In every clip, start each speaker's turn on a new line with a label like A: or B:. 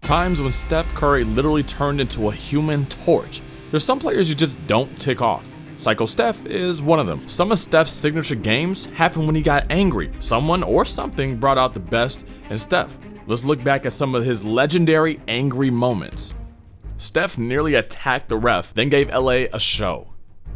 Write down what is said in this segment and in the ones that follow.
A: Times when Steph Curry literally turned into a human torch. There's some players you just don't tick off. Psycho Steph is one of them. Some of Steph's signature games happened when he got angry. Someone or something brought out the best in Steph. Let's look back at some of his legendary angry moments. Steph nearly attacked the ref, then gave LA a show.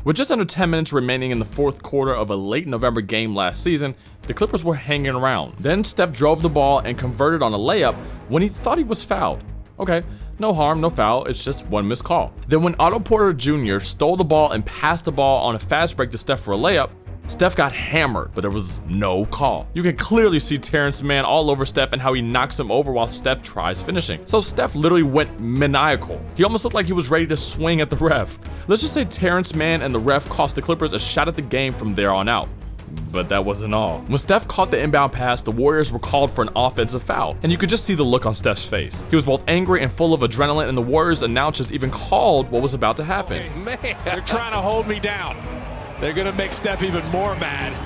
A: With just under 10 minutes remaining in the fourth quarter of a late November game last season, the Clippers were hanging around. Then Steph drove the ball and converted on a layup when he thought he was fouled. Okay, no harm, no foul, it's just one missed call. Then when Otto Porter Jr. stole the ball and passed the ball on a fast break to Steph for a layup, Steph got hammered, but there was no call. You can clearly see Terrence Mann all over Steph and how he knocks him over while Steph tries finishing. So Steph literally went maniacal. He almost looked like he was ready to swing at the ref. Let's just say Terrence Mann and the ref cost the Clippers a shot at the game from there on out. But that wasn't all. When Steph caught the inbound pass, the Warriors were called for an offensive foul, and you could just see the look on Steph's face. He was both angry and full of adrenaline, and the Warriors announcers even called what was about to happen.
B: Okay, man, they're trying to hold me down. They're gonna make Steph even more mad.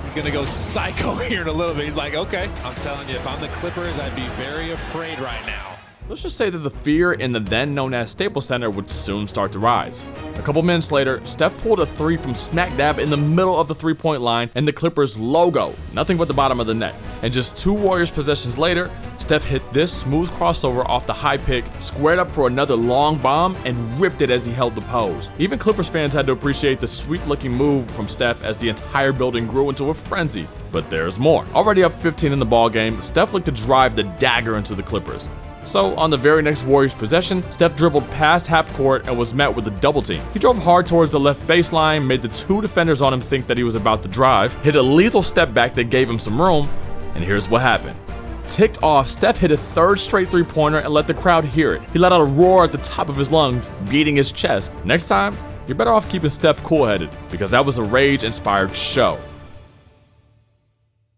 B: He's gonna go psycho here in a little bit. He's like, okay. I'm telling you, if I'm the Clippers, I'd be very afraid right now.
A: Let's just say that the fear in the then known as Staples Center would soon start to rise. A couple minutes later, Steph pulled a three from smack dab in the middle of the three-point line and the Clippers logo, nothing but the bottom of the net. And just 2 Warriors possessions later, Steph hit this smooth crossover off the high pick, squared up for another long bomb, and ripped it as he held the pose. Even Clippers fans had to appreciate the sweet-looking move from Steph as the entire building grew into a frenzy. But there's more. Already up 15 in the ballgame, Steph looked to drive the dagger into the Clippers. So, on the very next Warriors possession, Steph dribbled past half court and was met with a double team. He drove hard towards the left baseline, made the 2 defenders on him think that he was about to drive, hit a lethal step back that gave him some room, and here's what happened. Ticked off, Steph hit a 3rd straight three-pointer and let the crowd hear it. He let out a roar at the top of his lungs, beating his chest. Next time, you're better off keeping Steph cool-headed, because that was a rage-inspired show.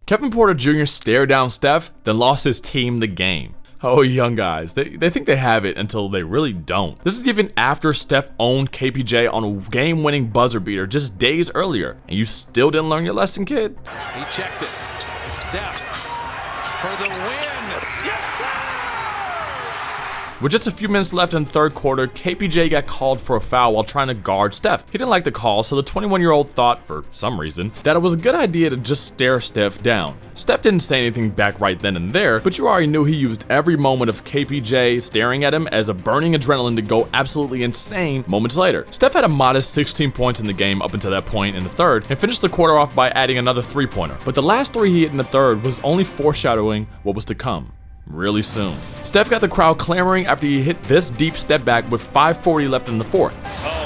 A: Kevin Porter Jr. stared down Steph, then lost his team the game. Oh, young guys, they think they have it until they really don't. This is even after Steph owned KPJ on a game-winning buzzer beater just days earlier, and you still didn't learn your lesson, kid?
B: He checked it. Steph for the win. Yes, sir!
A: With just a few minutes left in the third quarter, KPJ got called for a foul while trying to guard Steph. He didn't like the call, so the 21-year-old thought, for some reason, that it was a good idea to just stare Steph down. Steph didn't say anything back right then and there, but you already knew he used every moment of KPJ staring at him as a burning adrenaline to go absolutely insane moments later. Steph had a modest 16 points in the game up until that point in the third, and finished the quarter off by adding another three-pointer. But the last 3 he hit in the third was only foreshadowing what was to come really soon. Steph got the crowd clamoring after he hit this deep step back with 5:40 left in the fourth.
B: Oh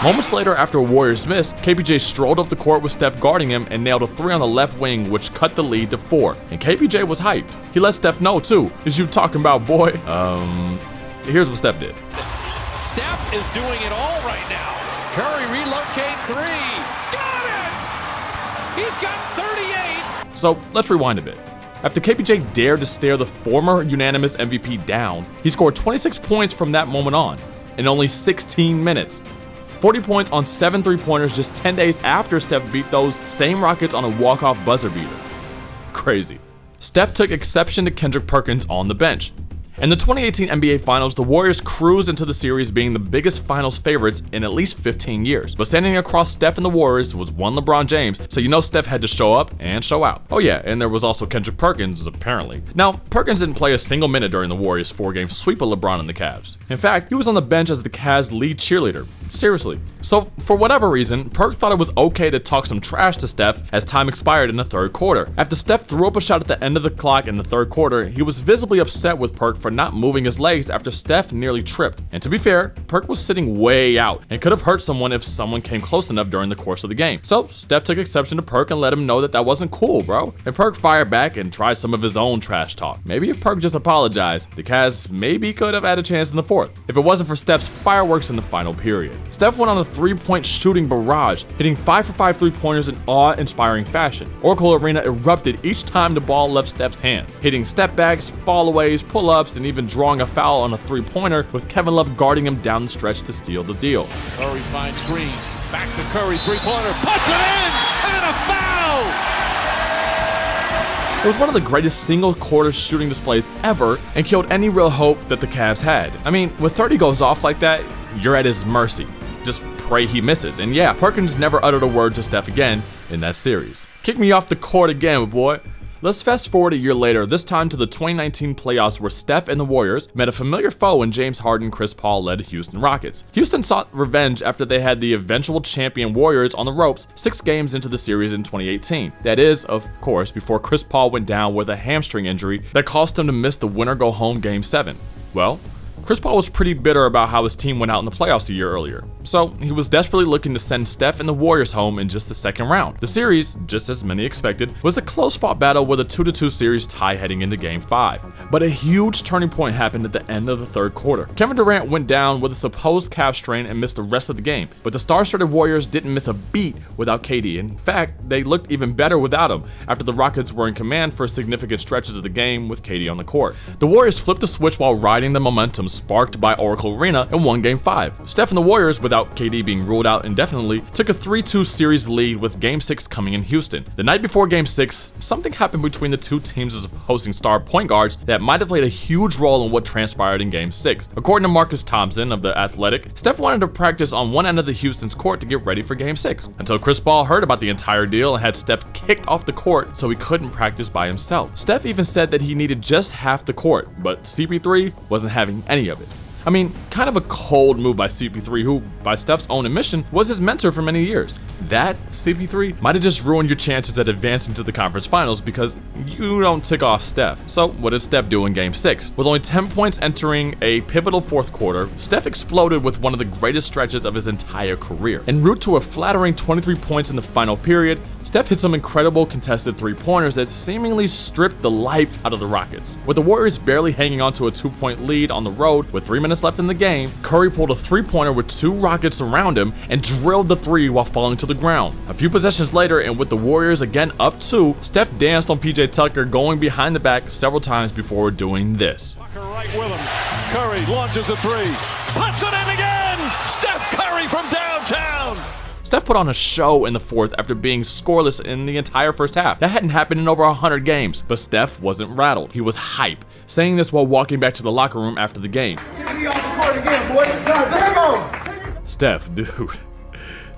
B: no.
A: Moments later, after a Warriors miss, KPJ strolled up the court with Steph guarding him and nailed a 3 on the left wing, which cut the lead to 4. And KPJ was hyped. He let Steph know too. Is you talking about, boy? Here's what Steph did.
B: Steph is doing it all right now. Curry relocate 3. Got it! He's got 38.
A: So let's rewind a bit. After KPJ dared to stare the former unanimous MVP down, he scored 26 points from that moment on, in only 16 minutes. 40 points on 7 three-pointers just 10 days after Steph beat those same Rockets on a walk-off buzzer beater. Crazy. Steph took exception to Kendrick Perkins on the bench. In the 2018 NBA Finals, the Warriors cruised into the series being the biggest finals favorites in at least 15 years. But standing across Steph and the Warriors was one LeBron James, so you know Steph had to show up and show out. Oh yeah, and there was also Kendrick Perkins, apparently. Now, Perkins didn't play a single minute during the Warriors' 4-game sweep of LeBron and the Cavs. In fact, he was on the bench as the Cavs' lead cheerleader. Seriously. So, for whatever reason, Perk thought it was okay to talk some trash to Steph as time expired in the third quarter. After Steph threw up a shot at the end of the clock in the third quarter, he was visibly upset with Perk for not moving his legs after Steph nearly tripped. And to be fair, Perk was sitting way out and could have hurt someone if someone came close enough during the course of the game. So, Steph took exception to Perk and let him know that that wasn't cool, bro. And Perk fired back and tried some of his own trash talk. Maybe if Perk just apologized, the Cavs maybe could have had a chance in the fourth, if it wasn't for Steph's fireworks in the final period. Steph went on a 3-point shooting barrage, hitting 5 for 5 3-pointers in awe-inspiring fashion. Oracle Arena erupted each time the ball left Steph's hands, hitting step backs, fallaways, pull-ups, and even drawing a foul on a 3-pointer, with Kevin Love guarding him down the stretch to steal the deal.
B: Curry finds Green, back to Curry, 3-pointer, puts it in, and a foul!
A: It was one of the greatest single-quarter shooting displays ever and killed any real hope that the Cavs had. I mean, when 30 goes off like that, you're at his mercy. Just pray he misses. And yeah, Perkins never uttered a word to Steph again in that series. Kick me off the court again, boy. Let's fast forward a year later, this time to the 2019 playoffs where Steph and the Warriors met a familiar foe in James Harden, Chris Paul-led Houston Rockets. Houston sought revenge after they had the eventual champion Warriors on the ropes 6 games into the series in 2018. That is, of course, before Chris Paul went down with a hamstring injury that caused him to miss the winner-go-home Game 7. Well, Chris Paul was pretty bitter about how his team went out in the playoffs a year earlier, so he was desperately looking to send Steph and the Warriors home in just the second round. The series, just as many expected, was a close-fought battle with a 2-2 series tie heading into Game 5. But a huge turning point happened at the end of the third quarter. Kevin Durant went down with a supposed calf strain and missed the rest of the game, but the star-studded Warriors didn't miss a beat without KD. In fact, they looked even better without him after the Rockets were in command for significant stretches of the game with KD on the court. The Warriors flipped the switch while riding the momentum sparked by Oracle Arena and won Game 5. Steph and the Warriors, without KD being ruled out indefinitely, took a 3-2 series lead with Game 6 coming in Houston. The night before Game 6, something happened between the two teams as opposing star point guards that might have played a huge role in what transpired in Game 6. According to Marcus Thompson of The Athletic, Steph wanted to practice on one end of the Houston's court to get ready for Game 6, until Chris Paul heard about the entire deal and had Steph kicked off the court so he couldn't practice by himself. Steph even said that he needed just half the court, but CP3 wasn't having any of it. I mean, kind of a cold move by CP3, who, by Steph's own admission, was his mentor for many years. That, CP3, might have just ruined your chances at advancing to the conference finals because you don't tick off Steph. So what did Steph do in Game 6? With only 10 points entering a pivotal fourth quarter, Steph exploded with one of the greatest stretches of his entire career. En route to a flattering 23 points in the final period, Steph hit some incredible contested three-pointers that seemingly stripped the life out of the Rockets. With the Warriors barely hanging on to a 2-point lead on the road with 3 minutes left in the game, Curry pulled a three-pointer with 2 Rockets around him and drilled the 3 while falling to the ground. A few possessions later, and with the Warriors again up 2, Steph danced on PJ Tucker, going behind the back several times before doing this.
C: Tucker right with him. Curry launches a 3. Puts it in again! Steph Curry from downtown!
A: Steph put on a show in the fourth after being scoreless in the entire first half. That hadn't happened in over 100 games, but Steph wasn't rattled. He was hype, saying this while walking back to the locker room after the game.
C: Get me off the court again, boy. There you go.
A: Steph, dude,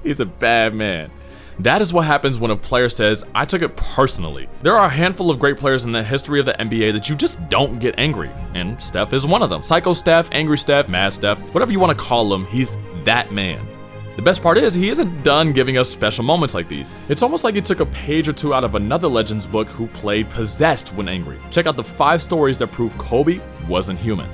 A: he's a bad man. That is what happens when a player says, I took it personally. There are a handful of great players in the history of the NBA that you just don't get angry, and Steph is one of them. Psycho Steph, Angry Steph, Mad Steph, whatever you want to call him, he's that man. The best part is, he isn't done giving us special moments like these. It's almost like he took a page or two out of another Legends book who played possessed when angry. Check out the 5 stories that prove Kobe wasn't human.